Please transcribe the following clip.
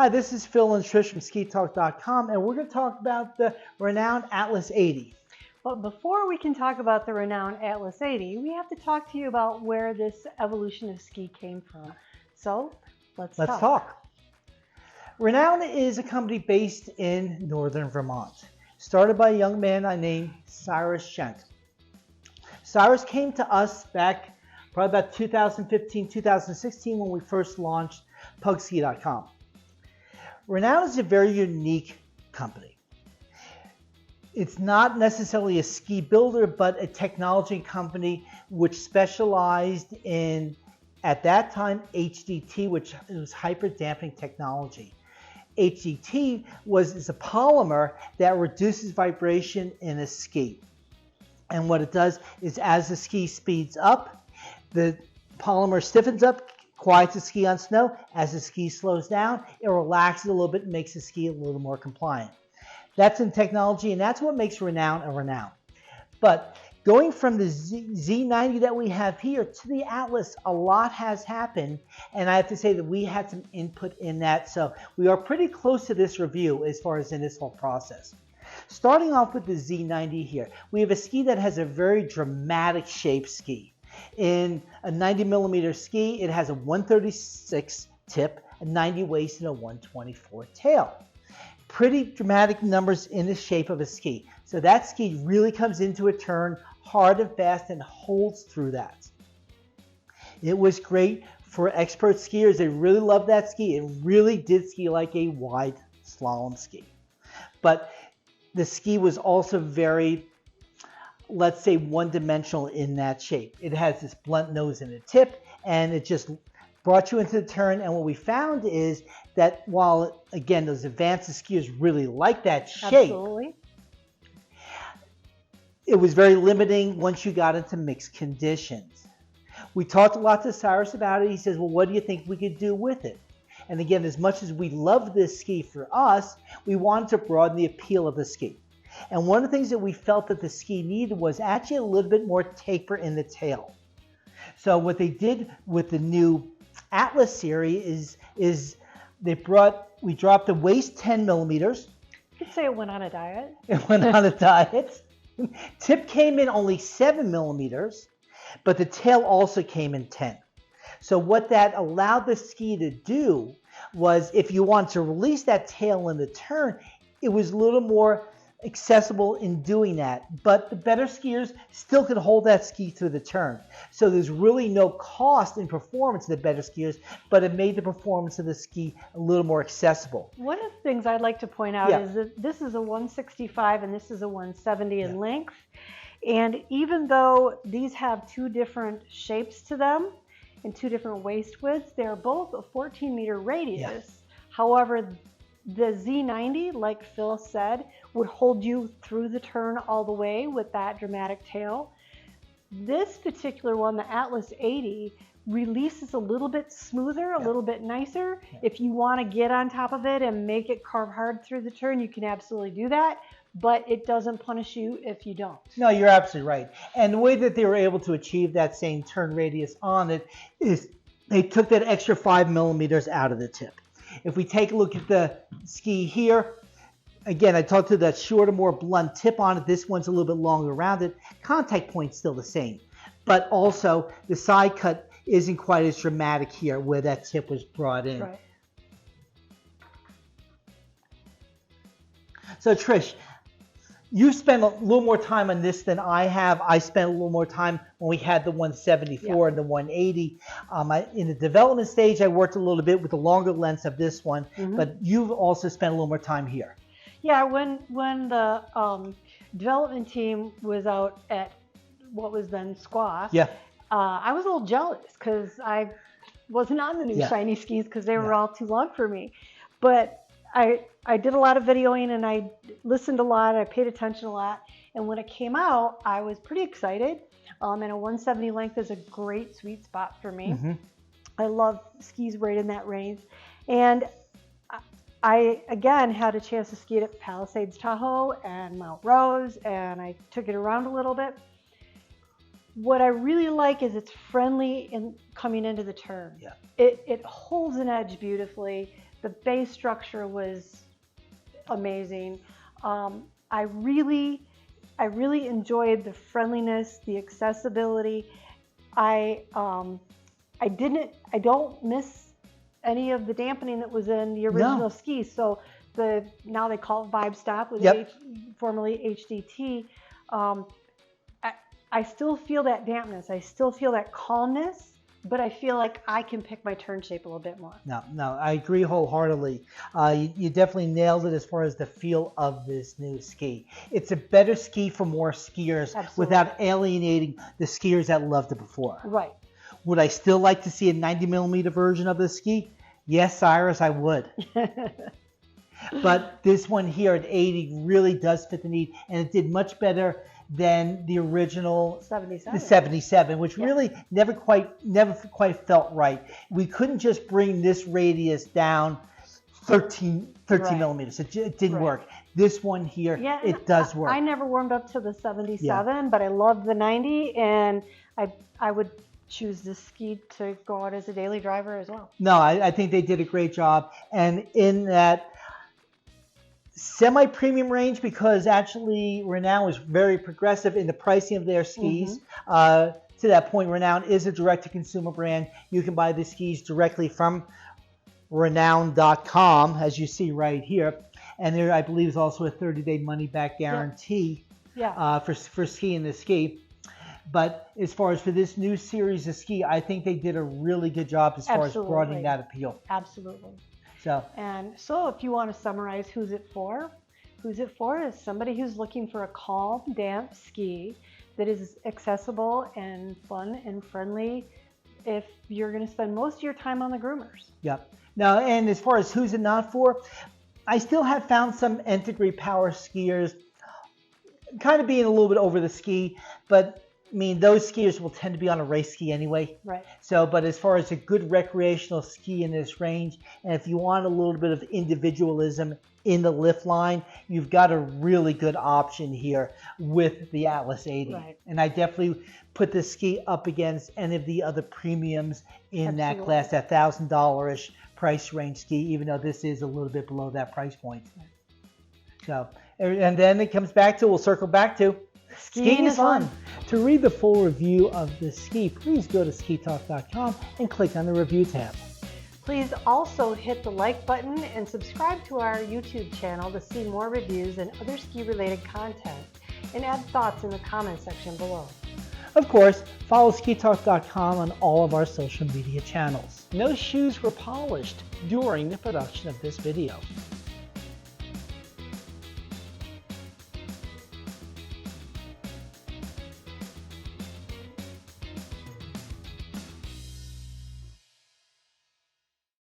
Hi, this is Phil and Trish from SkiTalk.com, and we're going to talk about the Renoun Atlas 80. But before we can talk about the Renoun Atlas 80, we have to talk to you about where this evolution of ski came from. So let's talk. Renoun is a company based in northern Vermont, started by a young man named Cyrus Schenk. Cyrus came to us back probably about 2015, 2016 when we first launched Pugliese.com. Renoun is a very unique company. It's not necessarily a ski builder, but a technology company which specialized in, at that time, HDT, which was hyper damping technology. HDT is a polymer that reduces vibration in a ski. And what it does is as the ski speeds up, the polymer stiffens up, quiets the ski on snow. As the ski slows down, it relaxes a little bit and makes the ski a little more compliant. That's in technology, and that's what makes Renoun a Renoun. But going from the Z90 that we have here to the Atlas, a lot has happened, and I have to say that we had some input in that, so we are pretty close to this review as far as in this whole process. Starting off with the Z90 here, we have a ski that has a very dramatic shape ski. In a 90 millimeter ski, it has a 136 tip, a 90 waist, and a 124 tail. Pretty dramatic numbers in the shape of a ski. So that ski really comes into a turn hard and fast and holds through that. It was great for expert skiers. They really loved that ski. It really did ski like a wide slalom ski. But the ski was also very, let's say, one-dimensional in that shape. It has this blunt nose and a tip, and it just brought you into the turn. And what we found is that while, again, those advanced skiers really like that shape, Absolutely. It was very limiting once you got into mixed conditions. We talked a lot to Cyrus about it. He says, well, what do you think we could do with it? And again, as much as we love this ski for us, we wanted to broaden the appeal of the ski. And one of the things that we felt that the ski needed was actually a little bit more taper in the tail. So what they did with the new Atlas series is we dropped the waist 10 millimeters. You could say it went on a diet. It went on a diet. Tip came in only 7 millimeters, but the tail also came in 10. So what that allowed the ski to do was, if you want to release that tail in the turn, it was a little more accessible in doing that. But the better skiers still could hold that ski through the turn. So there's really no cost in performance to the better skiers, but it made the performance of the ski a little more accessible. One of the things I'd like to point out is that this is a 165 and this is a 170 in length. And even though these have two different shapes to them and two different waist widths, they're both a 14-meter radius. However, the Z90, like Phil said, would hold you through the turn all the way with that dramatic tail. This particular one, the Atlas 80, releases a little bit smoother, a little bit nicer. If you want to get on top of it and make it carve hard through the turn, you can absolutely do that, but it doesn't punish you if you don't. No, you're absolutely right. And the way that they were able to achieve that same turn radius on it is they took that extra 5 millimeters out of the tip. If we take a look at the ski here, again, I talked to that shorter, more blunt tip on it. This one's a little bit longer around it. Contact point's still the same. But also, the side cut isn't quite as dramatic here where that tip was brought in. Right. So, Trish, you spent a little more time on this than I have. I spent a little more time when we had the 174 and the 180. In the development stage, I worked a little bit with the longer lengths of this one, but you've also spent a little more time here. Yeah, when the development team was out at what was then Squaw, I was a little jealous because I wasn't on the new shiny skis because they were all too long for me. But I did a lot of videoing and I listened a lot, I paid attention a lot, and when it came out, I was pretty excited. And a 170 length is a great sweet spot for me. I love skis right in that range. And I, again, had a chance to ski it at Palisades Tahoe and Mount Rose, and I took it around a little bit. What I really like is it's friendly in coming into the turn. It holds an edge beautifully. The base structure was amazing. I really enjoyed the friendliness, the accessibility. I don't miss any of the dampening that was in the original skis. So now they call it VibeStop, with formerly HDT. I still feel that dampness. I still feel that calmness, but I feel like I can pick my turn shape a little bit more. No, I agree wholeheartedly. You definitely nailed it as far as the feel of this new ski. It's a better ski for more skiers. Absolutely. Without alienating the skiers that loved it before. Right. Would I still like to see a 90mm version of the ski? Yes, Cyrus, I would. But this one here at 80 really does fit the need, and it did much better than the original 77, which really never quite felt right. We couldn't just bring this radius down 13 millimeters. It didn't work. This one here, it does work. I never warmed up to the 77, but I love the 90, and I would choose this ski to go out as a daily driver as well. No, I think they did a great job, and in that semi-premium range, because actually Renoun is very progressive in the pricing of their skis. To that point, Renoun is a direct-to-consumer brand. You can buy the skis directly from Renoun.com, as you see right here. And there, I believe, is also a 30-day money-back guarantee for skiing the ski. But as far as for this new series of ski, I think they did a really good job as far as broadening that appeal. Absolutely. So if you want to summarize who's it for is somebody who's looking for a calm, damp ski that is accessible and fun and friendly if you're going to spend most of your time on the groomers. Yep. Now, and as far as who's it not for, I still have found some nth-degree power skiers kind of being a little bit over the ski, but I mean, those skiers will tend to be on a race ski anyway. Right. So, but as far as a good recreational ski in this range, and if you want a little bit of individualism in the lift line, you've got a really good option here with the Atlas 80. Right. And I definitely put this ski up against any of the other premiums in that class, that $1,000-ish price range ski, even though this is a little bit below that price point. Right. So, and then it comes back to, we'll circle back to, skiing is fun. To read the full review of this ski, please go to SkiTalk.com and click on the review tab. Please also hit the like button and subscribe to our YouTube channel to see more reviews and other ski-related content, and add thoughts in the comment section below. Of course, follow SkiTalk.com on all of our social media channels. No shoes were polished during the production of this video.